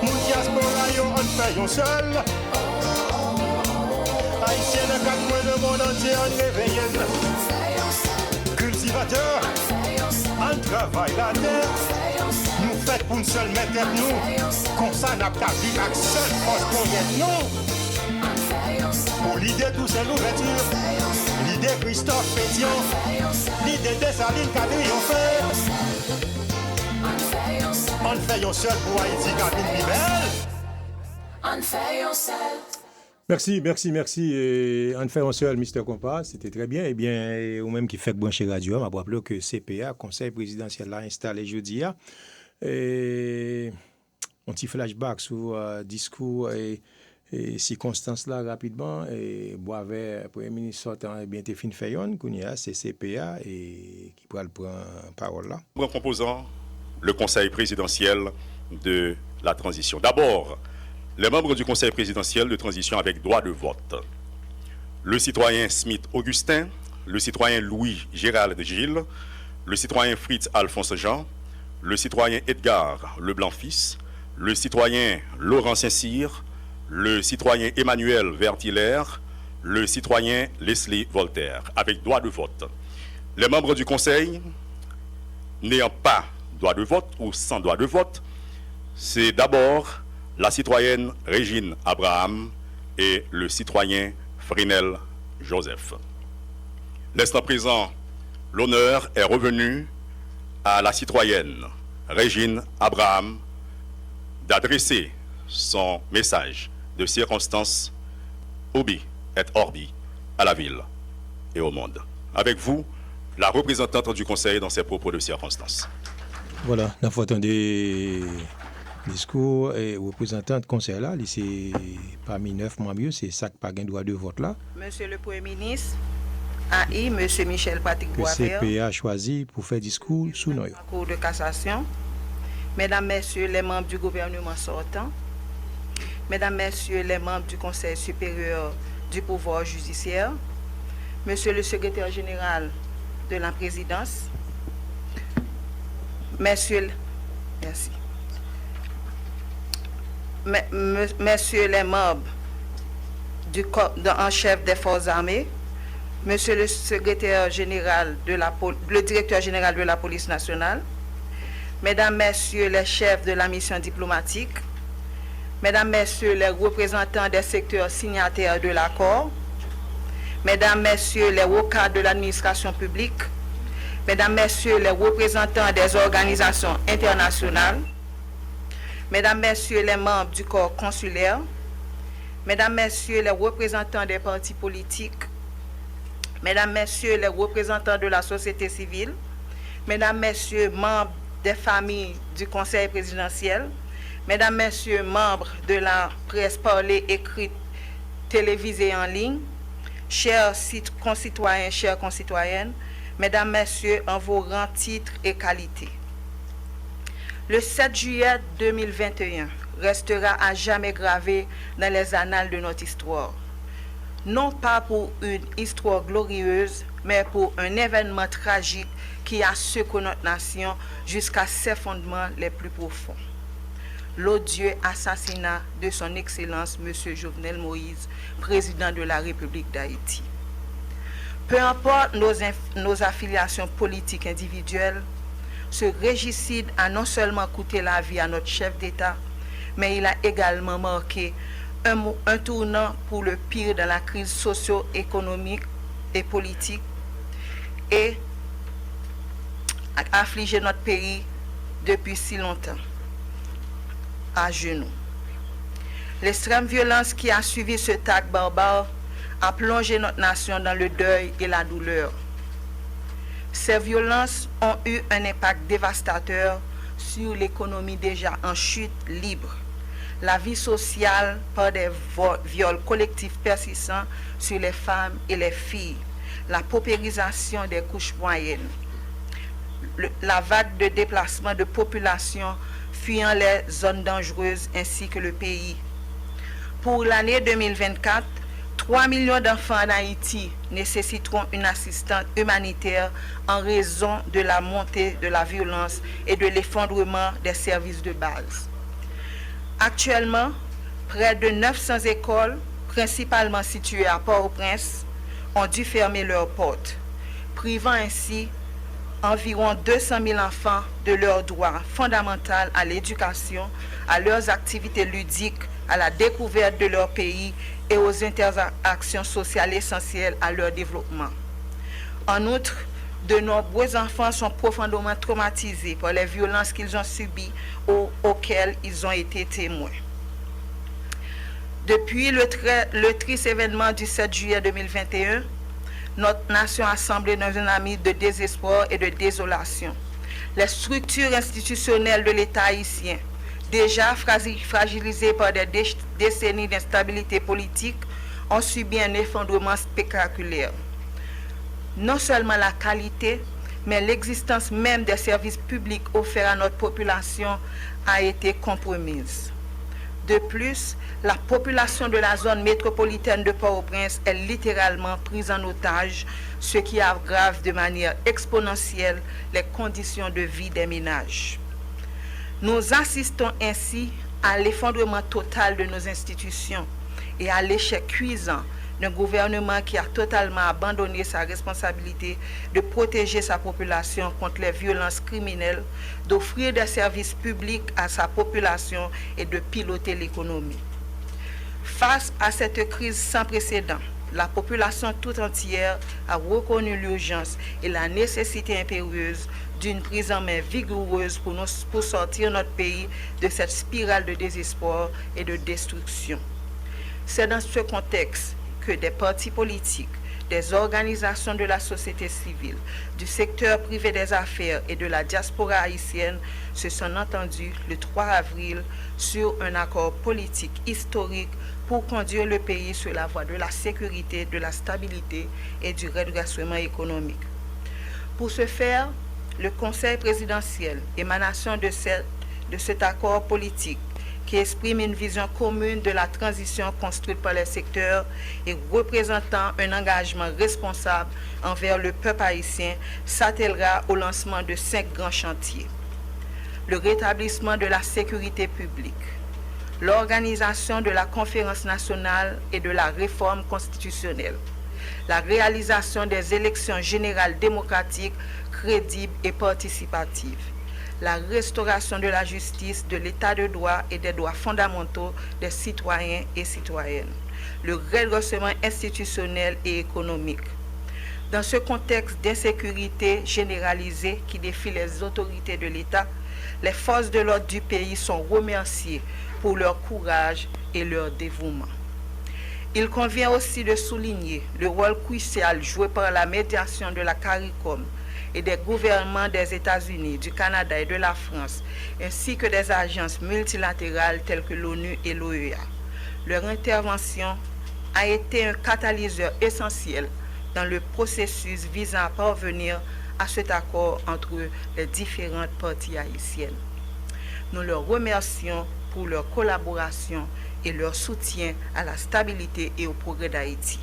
Mon diaspora, on fait un seul. Haïtiens de quatre coins du monde entier, on réveille. Cultivateurs, on travaille la terre. Nous faisons pour une seule mettre nous. Comme ça, n'a pas vie avec seule force pour y être nous. Pour l'idée, tout c'est l'ouverture. L'idée, Christophe Pétion. L'idée de Saline Cadrion on fait un seul pour Haïti, cabine Bibel. On fait un seul. Merci. On fait un seul, Mr. Compas. C'était très bien. Eh bien, ou même qui fait brancher radio, m'a rappelé que CPA, Conseil présidentiel, l'a installé jeudi. Et un petit flashback sur discours et circonstances là rapidement. Et Boisvert, Premier ministre sortant, eh bien, t'es fin fayon, c'est CPA et qui pourra le prendre parole là. En composant le Conseil présidentiel de la transition. D'abord, les membres du Conseil présidentiel de transition avec droit de vote. Le citoyen Smith Augustin, le citoyen Louis Gérald Gilles, le citoyen Fritz Alphonse Jean, le citoyen Edgar Leblanc-Fils, le citoyen Laurent Saint-Cyr, le citoyen Emmanuel Vertiller, le citoyen Leslie Voltaire, avec droit de vote. Les membres du Conseil n'ayant pas droit de vote ou sans droit de vote, c'est d'abord la citoyenne Régine Abraham et le citoyen Frinel Joseph. L'instant présent, l'honneur est revenu à la citoyenne Régine Abraham d'adresser son message de circonstance ubi et orbi à la ville et au monde. Avec vous, la représentante du Conseil dans ses propos de circonstance. Voilà, nous avons entendu discours et représentant de conseil là, c'est parmi 9 membres, c'est ça qui n'a pas droit de vote là. Monsieur le Premier ministre, AI, Monsieur Michel Patrick Boisvert, que CPA a choisi pour faire discours sous nous. Cour de cassation, Mesdames, Messieurs les membres du gouvernement sortant, Mesdames, Messieurs les membres du Conseil supérieur du pouvoir judiciaire, Monsieur le secrétaire général de la présidence, Messieurs les membres du corps en chef des forces armées, Monsieur le secrétaire général le directeur général de la police nationale, Mesdames, Messieurs les chefs de la mission diplomatique, Mesdames, Messieurs les représentants des secteurs signataires de l'accord, Mesdames, Messieurs les hauts cadres de l'administration publique, Mesdames, Messieurs les représentants des organisations internationales, Mesdames, Messieurs les membres du corps consulaire, Mesdames, Messieurs les représentants des partis politiques, Mesdames, Messieurs les représentants de la société civile, Mesdames, Messieurs membres des familles du Conseil présidentiel, Mesdames, Messieurs membres de la presse parlée, écrite, télévisée et en ligne, chers concitoyens, chères concitoyennes, Mesdames, Messieurs, en vos rangs, titres et qualités. Le 7 juillet 2021 restera à jamais gravé dans les annales de notre histoire. Non pas pour une histoire glorieuse, mais pour un événement tragique qui a secoué notre nation jusqu'à ses fondements les plus profonds. L'odieux assassinat de son Excellence M. Jovenel Moïse, président de la République d'Haïti. Peu importe nos affiliations politiques individuelles, ce régicide a non seulement coûté la vie à notre chef d'État, mais il a également marqué un tournant pour le pire dans la crise socio-économique et politique et a affligé notre pays depuis si longtemps, à genoux. L'extrême violence qui a suivi ce acte barbare a plongé notre nation dans le deuil et la douleur. Ces violences ont eu un impact dévastateur sur l'économie déjà en chute libre, la vie sociale par des viols collectifs persistants sur les femmes et les filles, la paupérisation des couches moyennes, la vague de déplacement de population fuyant les zones dangereuses ainsi que le pays. Pour l'année 2024, 3 millions d'enfants en Haïti nécessiteront une assistance humanitaire en raison de la montée de la violence et de l'effondrement des services de base. Actuellement, près de 900 écoles, principalement situées à Port-au-Prince, ont dû fermer leurs portes, privant ainsi environ 200 000 enfants de leur droit fondamental à l'éducation, à leurs activités ludiques, à la découverte de leur pays et aux interactions sociales essentielles à leur développement. En outre, de nombreux enfants sont profondément traumatisés par les violences qu'ils ont subies ou auxquelles ils ont été témoins. Depuis le triste événement du 7 juillet 2021, notre nation a semblé dans un ami de désespoir et de désolation. Les structures institutionnelles de l'État haïtien, déjà fragilisées par des décennies d'instabilité politique, ont subi un effondrement spectaculaire. Non seulement la qualité, mais l'existence même des services publics offerts à notre population a été compromise. De plus, la population de la zone métropolitaine de Port-au-Prince est littéralement prise en otage, ce qui aggrave de manière exponentielle les conditions de vie des ménages. Nous assistons ainsi à l'effondrement total de nos institutions et à l'échec cuisant d'un gouvernement qui a totalement abandonné sa responsabilité de protéger sa population contre les violences criminelles, d'offrir des services publics à sa population et de piloter l'économie. Face à cette crise sans précédent, la population tout entière a reconnu l'urgence et la nécessité impérieuse d'une prise en main vigoureuse pour sortir notre pays de cette spirale de désespoir et de destruction. C'est dans ce contexte que des partis politiques, des organisations de la société civile, du secteur privé des affaires et de la diaspora haïtienne se sont entendus le 3 avril sur un accord politique historique pour conduire le pays sur la voie de la sécurité, de la stabilité et du redressement économique. Pour ce faire, le Conseil présidentiel, émanation de cet accord politique, qui exprime une vision commune de la transition construite par les secteurs et représentant un engagement responsable envers le peuple haïtien, s'attellera au lancement de 5 grands chantiers. Le rétablissement de la sécurité publique, l'organisation de la conférence nationale et de la réforme constitutionnelle, la réalisation des élections générales démocratiques, crédibles et participatives, la restauration de la justice, de l'état de droit et des droits fondamentaux des citoyens et citoyennes, le redressement institutionnel et économique. Dans ce contexte d'insécurité généralisée qui défie les autorités de l'État, les forces de l'ordre du pays sont remerciées pour leur courage et leur dévouement. Il convient aussi de souligner le rôle crucial joué par la médiation de la CARICOM et des gouvernements des États-Unis, du Canada et de la France, ainsi que des agences multilatérales telles que l'ONU et l'OEA. Leur intervention a été un catalyseur essentiel dans le processus visant à parvenir à cet accord entre les différentes parties haïtiennes. Nous leur remercions pour leur collaboration et leur soutien à la stabilité et au progrès d'Haïti.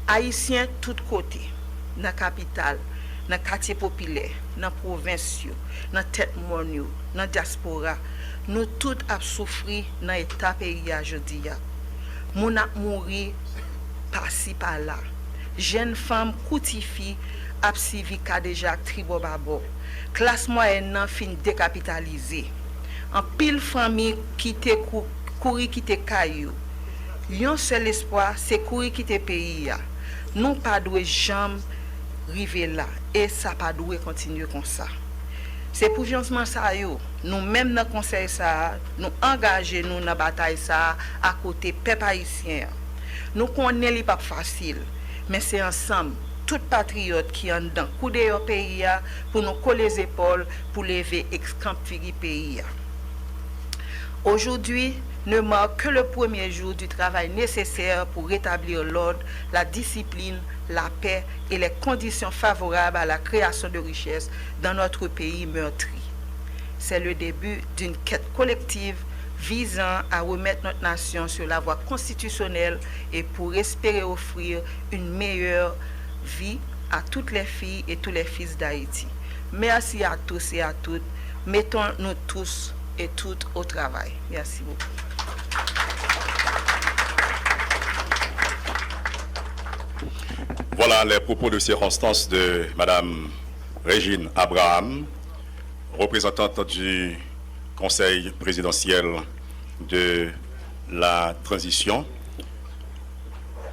Haïtiens de tous côtés, dans la capitale, dans le quartier populaire, dans la province, dans la tête monde, dans la diaspora, nous tous avons souffert dans l'état pays aujourd'hui. Nous avons mouru par-ci par-là. Jeunes femmes coutifient a suivi cas déjà tribo babo. Classe moyenne nan fin décapitalisée. En pile famille qui te courir qui te caillou. Yon seul espoir c'est courir qui te pays. Nous pas doué jamais river là et ça pas doué continuer comme ça. C'est pour justement ça yo, nous même dans conseil ça, nous engager nous dans bataille ça à côté peuple haïtien. Nous connaissons li pas facile, mais c'est ensemble tout patriote qui en dedans couder au pays pour nous coller les épaules pour lever ex-camp-firi pays. Aujourd'hui ne marque que le premier jour du travail nécessaire pour rétablir l'ordre, la discipline, la paix et les conditions favorables à la création de richesses dans notre pays meurtri. C'est le début d'une quête collective visant à remettre notre nation sur la voie constitutionnelle et pour espérer offrir une meilleure vie à toutes les filles et tous les fils d'Haïti. Merci à tous et à toutes. Mettons-nous tous et toutes au travail. Merci beaucoup. Voilà les propos de circonstance de Madame Régine Abraham, représentante du Conseil présidentiel de la transition.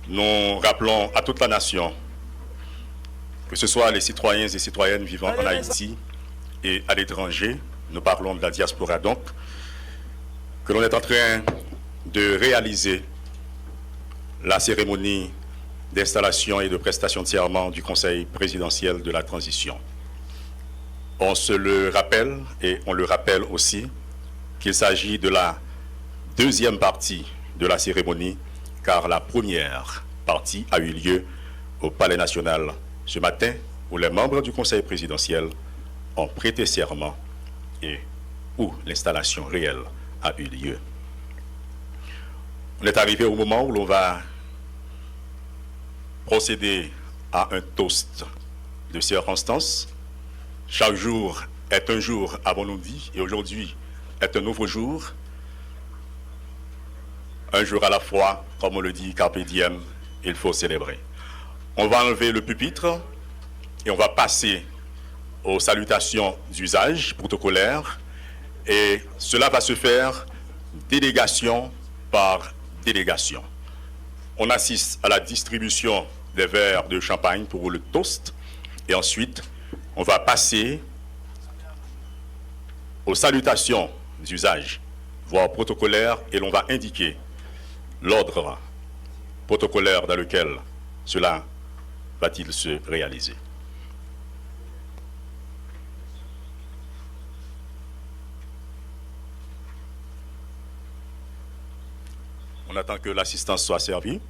Nous rappelons à toute la nation, que ce soit les citoyens et citoyennes vivant en Haïti et à l'étranger, nous parlons de la diaspora donc, que l'on est en train de réaliser la cérémonie d'installation et de prestation de serment du Conseil présidentiel de la transition. On se le rappelle et on le rappelle aussi qu'il s'agit de la deuxième partie de la cérémonie, car la première partie a eu lieu au Palais national ce matin, où les membres du Conseil présidentiel ont prêté serment et où l'installation réelle a eu lieu. On est arrivé au moment où l'on va procéder à un toast de circonstance. Chaque jour est un jour, avons-nous dit, et aujourd'hui est un nouveau jour. Un jour à la fois, comme on le dit, carpe diem, il faut célébrer. On va enlever le pupitre et on va passer aux salutations d'usage protocolaires. Et cela va se faire délégation par délégation. On assiste à la distribution des verres de champagne pour le toast. Et ensuite, on va passer aux salutations d'usage, voire protocolaires, et l'on va indiquer l'ordre protocolaire dans lequel cela va-t-il se réaliser. On attend que l'assistance soit servie.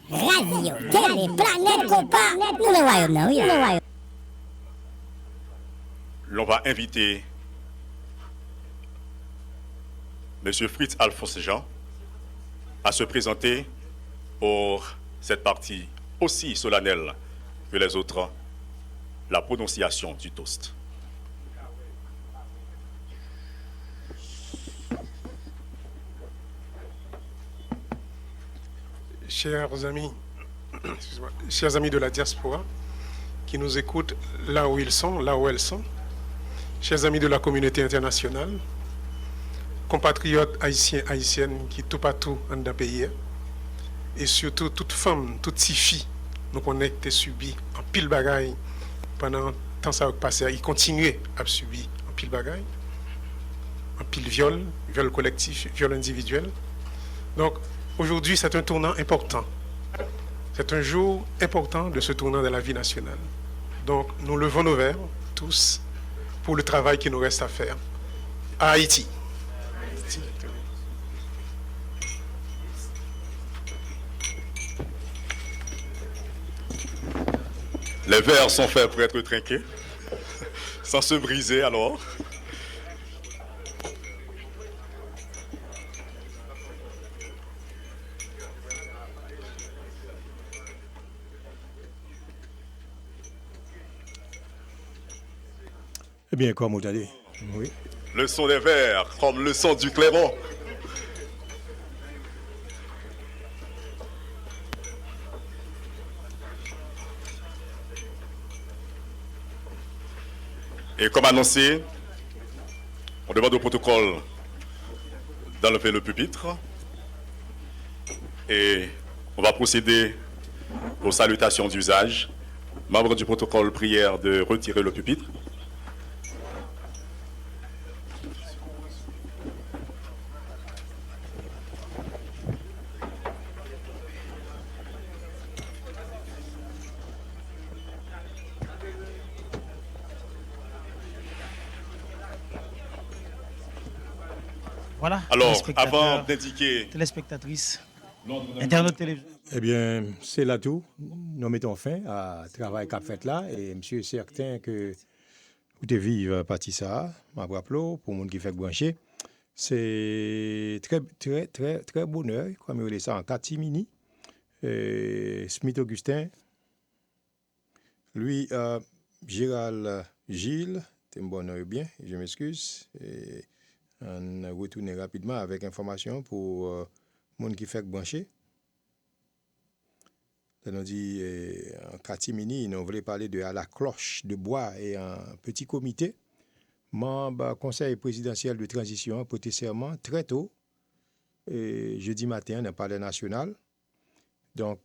Radio, télé, planète, compas, nous le voyons, non, oui, nous le voyons. L'on va inviter M. Fritz Alphonse Jean à se présenter pour cette partie aussi solennelle que les autres, la prononciation du toast. chers amis de la diaspora qui nous écoutent là où ils sont, là où elles sont, chers amis de la communauté internationale, compatriotes haïtiens, haïtiennes qui tout partout en d'un pays, et surtout toutes femmes, toutes ces filles, nous connectons subi en pile bagaille pendant tant ça a passé, ils continuent à subir en pile bagaille, en pile viol collectif, viol individuel. Donc aujourd'hui c'est un tournant important. C'est un jour important de ce tournant de la vie nationale. Donc nous levons nos verres tous pour le travail qui nous reste à faire à Haïti. Les verres sont faits pour être trinqués, sans se briser alors. Eh bien, comme vous avez dit, oui. Le son des verres, comme le son du clairon. Et comme annoncé, on demande au protocole d'enlever le pupitre et on va procéder aux salutations d'usage. Membres du protocole, prière de retirer le pupitre. Voilà. Alors, avant d'indiquer... Téléspectatrices, internautes télévision. Eh bien, c'est là tout. Nous mettons fin à travail qu'a fait là et monsieur est certain que vous devez vivre partie ça, ma rappelons pour monde qui fait brancher. C'est très bonheur, comme il est ça en catimini. Smith Augustin, lui, Gérald Gilles, t'es bonheur bien, je m'excuse. On retourne rapidement avec information pour monde qui fait brancher. On dit en catimini, on voulait parler de à la cloche de bois et un petit comité. Membre conseil présidentiel de transition prêté serment très tôt, jeudi matin, dans le Palais national. Donc,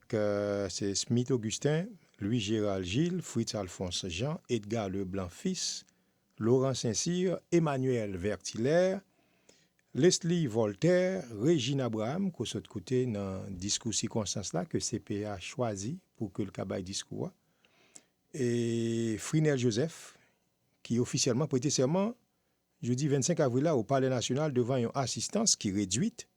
c'est Smith Augustin, Louis-Gérald Gilles, Fritz Alphonse Jean, Edgar Leblanc fils, Laurent Saint-Cyr, Emmanuel Vertilaire, Leslie Voltaire, Régine Abraham, qui sont de côté dans le discours circonstance là que CPA choisi pour que le cabaye discours. Et Frinel Joseph, qui officiellement prêté serment jeudi 25 avril là, au Palais national devant une assistance qui réduite.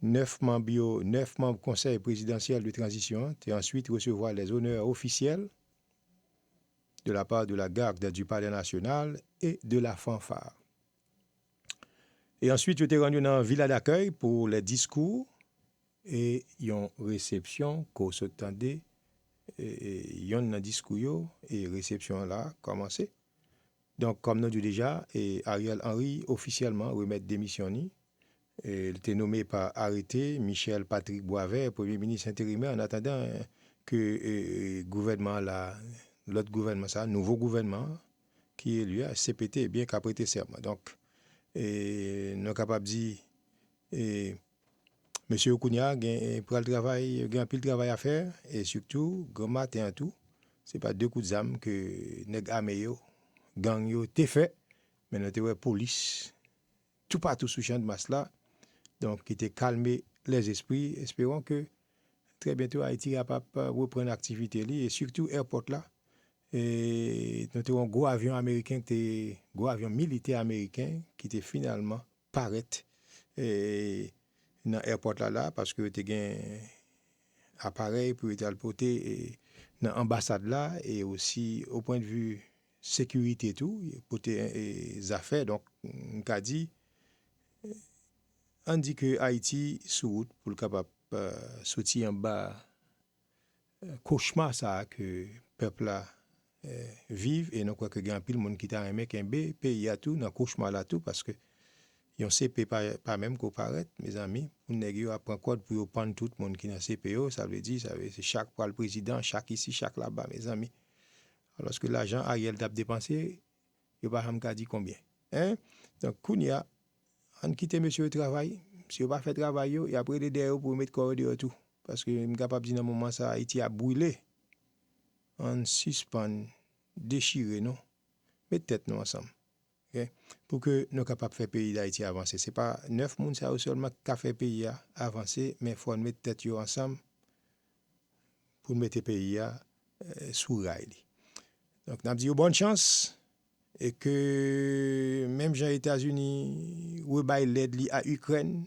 9 membres conseil présidentiel de transition et ensuite recevoir les honneurs officiels de la part de la garde du Palais national et de la fanfare. Et ensuite, je t'ai rendu dans la villa d'accueil pour les discours et une réception qu'on s'attendait. Il y a un discours et réception là commencé. Donc, comme nous dit déjà, et Ariel Henry officiellement remet démissionné. Il était nommé par arrêté Michel Patrick Boisvert, Premier ministre intérimaire, en attendant que le gouvernement là, l'autre gouvernement, ça, nouveau gouvernement, qui est lui, CPT, bien qu'à prêter serment. Donc, nous sommes capables de dire, M. Okounia, pour le travail, il y a un peu de travail à faire, et surtout, grand matin et tout, ce n'est pas deux coups d'âme que nèg améyo, gang yo, t'es fait, mais nous avons police, tout partout sous champ de masse là, donc qui était calmé les esprits. Espérons que très bientôt Haïti est capable de reprendre l'activité et surtout airport là. Et nous avons un gros avion américain, gros avion militaire américain qui était finalement paraître dans l'airport là parce que tu as un appareil pour être porté dans l'ambassade là et aussi au point de vue sécurité et tout, porter des affaires. Donc, on a dit, on dit que Haïti sous route pour le capable sortir en bas cauchemar ça que peuple là vive et non quoi que grand pile monde qui t'a aimé qu'un pays à tout dans cauchemar là tout parce que Yon CP pas même qu'on paraît, mes amis, pour nèg apprend code pour prendre tout le monde qui dans CPO, ça veut dire c'est chaque pour le président, chaque ici, chaque là-bas, mes amis. Alors que l'argent Ariel t'a dépensé, il pas me dit combien. Hein? Donc kounya on quitte monsieur le travail, si on pas fait travail et après les derrière pour mettre corps dehors tout parce que me capable dire dans moment ça Haïti a brûlé. On suspend déchiré non. Mettez tête nous ensemble. Okay? Pour que nous capables faire pays d'Haïti avancer. C'est pas 9 moun ça seulement qui fait pays avancer, mais faut mettre tête yo ensemble pour mettre pays sous rail. Donc n'a dit bonne chance et que même les États-Unis rebaille l'aide à Ukraine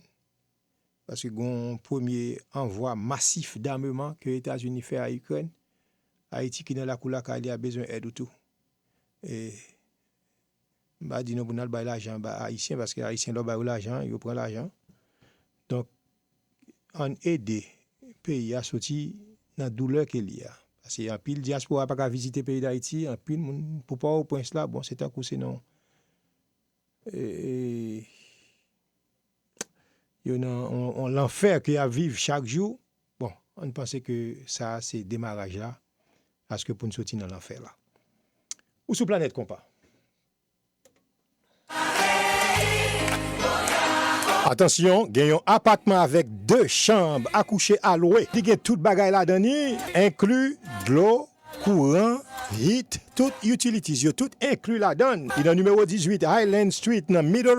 parce que gon premier envoi massif d'armement que les États-Unis fait à Ukraine, Haïti qui dans la couleur a besoin d'aide ou tout. Et bah dit nous pour bailler l'argent bah haïtien parce que haïtien doit bailler l'argent, il prend l'argent. Donc on aide pays à sortir dans douleur qu'il y a. Parce qu'il y a un pile diaspora pas visiter pays d'Haïti, un pile pour pas au point là, bon c'est un coup c'est non. Et on l'enfer qu'il y a vivre chaque jour. Bon, on pensait que ça c'est démarrage là parce que pour nous sortir dans l'enfer là. Ou sous planète compas. Attention, gagnons un appartement avec 2 chambres à coucher à louer. Il y a tout bagay là dedans, inclus de l'eau, courant, heat, tout utilities, tout inclus là dedans. Il est numéro 18 Highland Street dans Middle